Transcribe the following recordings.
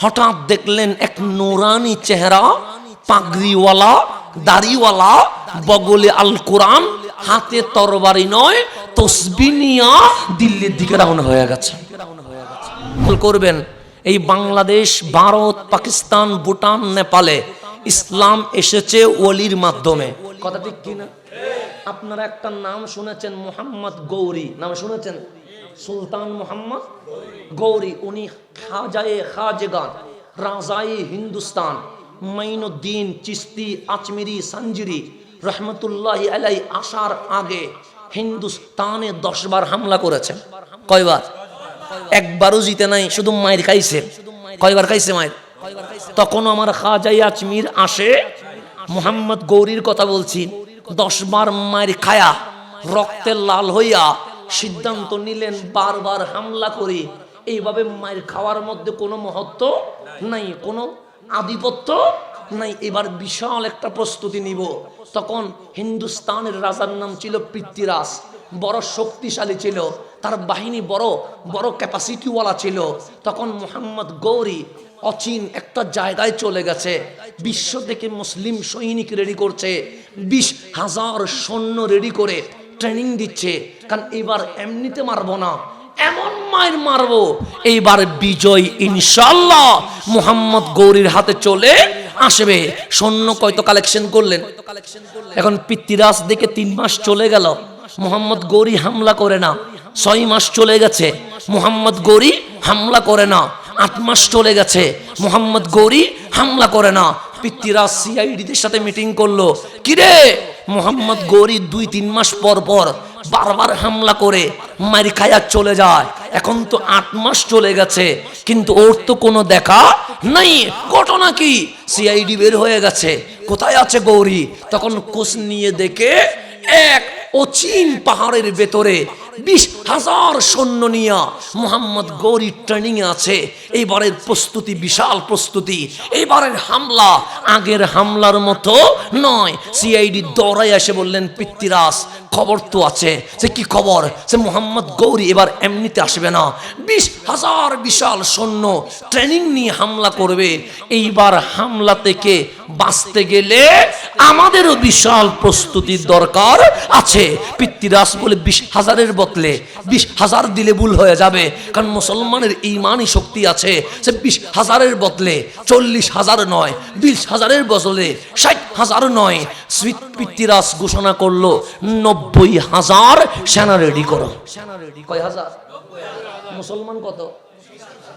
হঠাৎ দেখলেন এক নুরানি চেহারা, পাগড়িওয়ালা, দাড়িওয়ালা, বগলে আল কোরআন, হাতে তরবারি নয় তসবিহ নিয়ে দিল্লির দিকে রওনা হয়ে গেছে। করবেন এই বাংলাদেশ, ভারত, পাকিস্তান, ভুটান, নেপালে ইসলাম এসেছে ওলির মাধ্যমে। কথা ঠিক কিনা? আপনারা একটা নাম শুনেছেন, মোহাম্মদ গৌরী নাম শুনেছেন? সুলতান মোহাম্মদ গৌরী, উনি খাজায়ে খাজগান, রাজায়ে হিন্দুস্তান, মাইনুদ্দিন চিশতি আজমিরি সঞ্জিরি রহমতুল্লাহি আলাইহি আসার আগে হিন্দুস্তানে 10 বার হামলা করেছেন। কয়বার? একবারও জিতে নাই, শুধু মায়ের খাইছে। কয়বার খাইছে মায়ের? তখন আমার খাজায়ে আজমির আসে, মোহাম্মদ গৌরীর কথা বলছি, 10 বার মায়ের খায়া রক্তে লাল হইয়া সিদ্ধান্ত নিলেন বারবার হামলা করি। এইভাবে মায়ের খাওয়ার মধ্যে কোনো মহত্ব নাই, কোনো আধিপত্য নাই। এবার বিশাল একটা প্রস্তুতি নিব। তখন হিন্দুস্তানের রাজার নাম ছিল পৃথ্বীরাজ, বড় শক্তিশালী ছিল, তার বাহিনী বড় বড় ক্যাপাসিটিওয়ালা ছিল। তখন মোহাম্মদ গৌরী অচিন একটা জায়গায় চলে গেছে, বিশ্ব থেকে মুসলিম সৈনিক রেডি করছে, 20,000 সৈন্য রেডি করে ট্রেনিং দিচ্ছে। কারণ এবার এমনিতে মারবো না, এমন মায়ের মারবো, এইবার বিজয় ইনশাআল্লাহ মোহাম্মদ গৌরীর হাতে চলে আসবে। সৈন্য কয়তো কালেকশন করলেন। এখন পৃথ্বীরাজ দেখে 3 মাস চলে গেল, মোহাম্মদ গৌরী হামলা করে না। 6 মাস চলে গেছে, মোহাম্মদ গৌরী হামলা করে না। 8 মাস চলে গেছে, মোহাম্মদ গৌরী হামলা করে না। পৃথ্বীরাজ সিআইডিদের সাথে মিটিং করলো, কিরে মোহাম্মদ গৌরী 2-3 মাস পর পর বারবার হামলা করে মারি খায়া চলে যায়, এখন তো 8 মাস চলে গেছে কিন্তু ওর তো কোনো দেখা নাই, ঘটনা কি? সিআইডি বের হয়ে গেছে, কোথায় আছে গৌরী? তখন কোচ নিয়ে দেখে এক অচিন পাহাড়ের ভেতরে 20,000 সৈন্য নিয়ে মোহাম্মদ গৌরী ট্রেনিং আছে। এইবারের প্রস্তুতি বিশাল প্রস্তুতি, এইবারের হামলা আগের হামলার মতো নয়। সিআইডি দৌড়াই এসে বললেন, পৃথ্বীরাজ খবর তো আছে। সে কি খবর? সে মোহাম্মদ গৌরী এবার এমনিতে আসবে না, 20,000 বিশাল সৈন্য ট্রেনিং নিয়ে হামলা করবে। এইবার হামলা থেকে বাঁচতে গেলে আমাদেরও বিশাল প্রস্তুতির দরকার আছে। পৃথ্বীরাজ বলে 20,000-এর বদলে 20,000 দিলে ভুল হয়ে যাবে, কারণ মুসলমানের ঈমানি শক্তি আছে। সে 20,000-এর বদলে 40,000 নয়, 20,000-এর বদলে 60,000 নয়। পৃথ্বীরাজ ঘোষণা করলো 90,000 সেনা রেডি করো। কয় হাজার? মুসলমান কত?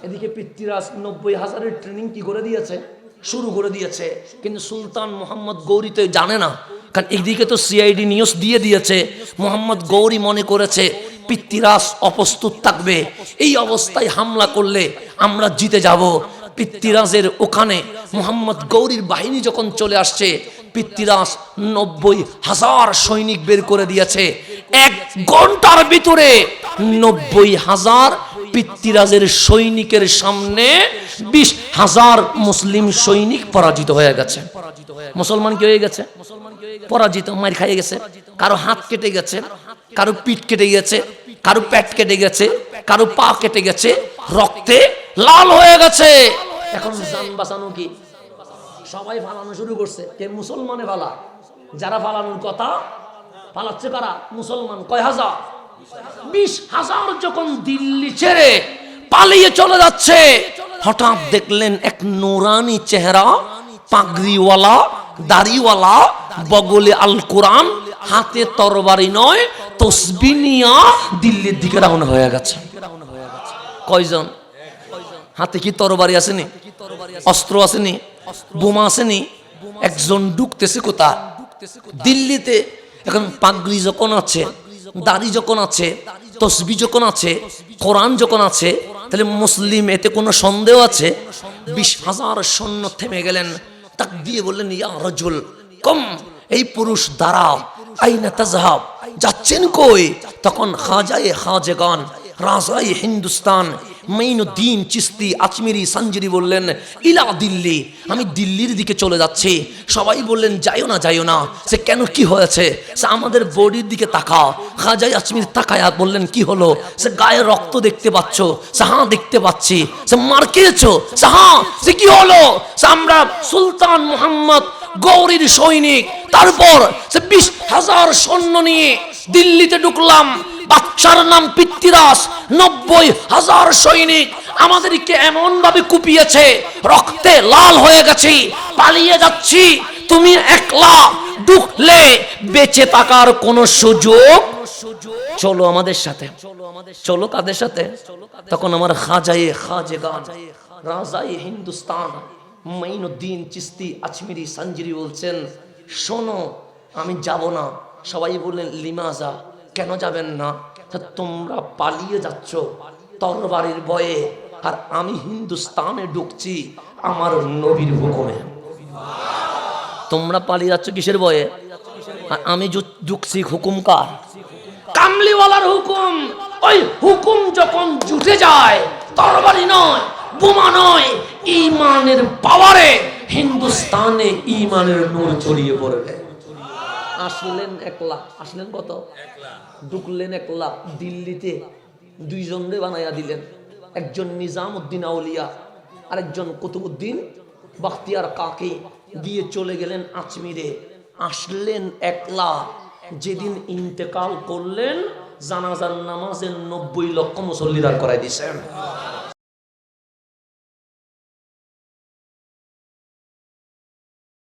এদিকে পৃথ্বীরাজ 90,000-এর ট্রেনিং কি করে দিয়েছে, শুরু করে দিয়েছে। কিন্তু সুলতান মোহাম্মদ গৌরী তো জানে না, কারণ একদিকে তো সিআইডি নিউজ দিয়ে দিয়েছে। মোহাম্মদ গৌরী মনে করেছে পৃথ্বীরাজ অপ্রস্তুত থাকবে, এই অবস্থায় হামলা করলে আমরা জিতে যাব। পৃথ্বীরাজের ওখানে মোহাম্মদ গৌরীর বাহিনী যখন চলে আসছে, পৃথ্বীরাজ 90,000 সৈনিক বের করে দিয়েছে। 1 ঘন্টার ভিতরে 90,000 পৃথ্বীরাজের সৈনিকের সামনে 20,000 মুসলিম সৈনিক পরাজিত হয়ে গেছে। মুসলমান কি হয়ে গেছে? পরাজিত, মার খাইয়ে গেছে। কারো হাত কেটে গেছে, কারো পিঠ কেটে গেছে, কারো পেট কেটে গেছে, কারো পা কেটে গেছে, রক্তে লাল হয়ে গেছে। এখন জান বাঁচানো কি? সবাই ফালানো শুরু করছে। কে? মুসলমানে ফালা। যারা ফালানোর কথা ফালাচ্ছে কারা? মুসলমান। কয় হাজার? 20,000 যখন দিল্লি ছেড়ে পালিয়ে চলে যাচ্ছে, হঠাৎ দেখলেন এক নুরানি চেহারা, পাগড়িওয়ালা, দাড়িওয়ালা, বগলে আল কোরআন, হাতে তরবারি নয় তসবিহ নিয়ে দিল্লির দিকে রওনা হয়ে গেছে। কয়জন? হাতে কি তরবারি আসেনি? অস্ত্র আসেনি? বোমা আসেনি? একজন ঢুকতেছে কোথা? দিল্লিতে। এখন পাগড়ি যখন আছে, দাড়ি যখন আছে, তসবিহ যখন আছে, কোরআন যখন আছে, তাহলে মুসলিম, এতে কোনো সন্দেহ আছে? 20,000 সৈন্য থেমে গেলেন, তাক দিয়ে বললেন, ইয়া রাজুল কম, এই পুরুষ দাঁড়াও, আইনা তাযহাব, যাচ্ছেন কই? তখন খাজায়ে খাজগান, রাজায়ে হিন্দুস্তান, মাইনুদ্দিন চিশতি আজমিরি সাঞ্জিরি বললেন ইলা দিল্লি, আমি দিল্লির দিকে চলে যাচ্ছি। সবাই বললেন যাইও না যাইও না। সে কেন, কি হয়েছে? সে আমাদের বডির দিকে তাকাও। খাজা আজমির তাকায়া বললেন কি হলো? সে গায়ে রক্ত দেখতে পাচ্ছ? সে হ্যাঁ দেখতে পাচ্ছি। সে মার খেয়েছো? সে হ্যাঁ। সে কি হলো? সে আমরা সুলতান মোহাম্মদ গৌরীর সৈনিক, তারপর সে 20,000 সৈন্য নিয়ে দিল্লিতে ঢুকলাম। বাদশার নাম পৃথ্বীরাজ, 90,000 সৈনিক আমাদেরকে এমন ভাবে কুপিয়েছে, রক্তে লাল হয়ে গেছি, পালিয়ে যাচ্ছি। তুমি একলা ঢুকলে বেঁচে থাকার কোনো সুযোগ, চলো আমাদের সাথে। চলো কাদের সাথে? তখন আমার খাজেগান রাজায়ে হিন্দুস্তান মাইনুদ্দিন চিশতি আজমিরি সাঞ্জিরি বলছেন শোনো, আমি যাব না। সবাই বললেন লিমাজা, কেন যাবেন না? তোমরা পালিয়ে যাচ্ছ তরবারির ভয়ে, আর আমি হিন্দুস্তানে ঢুকছি আমার নবীর হুকুমে। তোমরা পালিয়ে যাচ্ছ কিসের ভয়ে? আর আমি ঢুকছি হুকুম কার? কামলিওয়ালার হুকুম। ওই হুকুম যখন জুটে যায়, তরবারি নয়, বোমা নয়, ঈমানের পাওয়ারে হিন্দুস্তানে ঈমানের নূর ছড়িয়ে পড়বে। আসলেন একলা, আসলেন কত? ঢুকলেন একলা। দিল্লিতে দুইজনরে বানাইয়া দিলেন, একজন নিজামউদ্দিন আউলিয়া, আরেকজন কুতুবউদ্দিন বখতিয়ার কাকি, দিয়ে চলে গেলেন আজমিরে। আসলেন একলা। যেদিন ইন্তেকাল করলেন, জানাজার নামাজের 90 লক্ষ মুসল্লি দাঁড় করাই দিয়েছেন।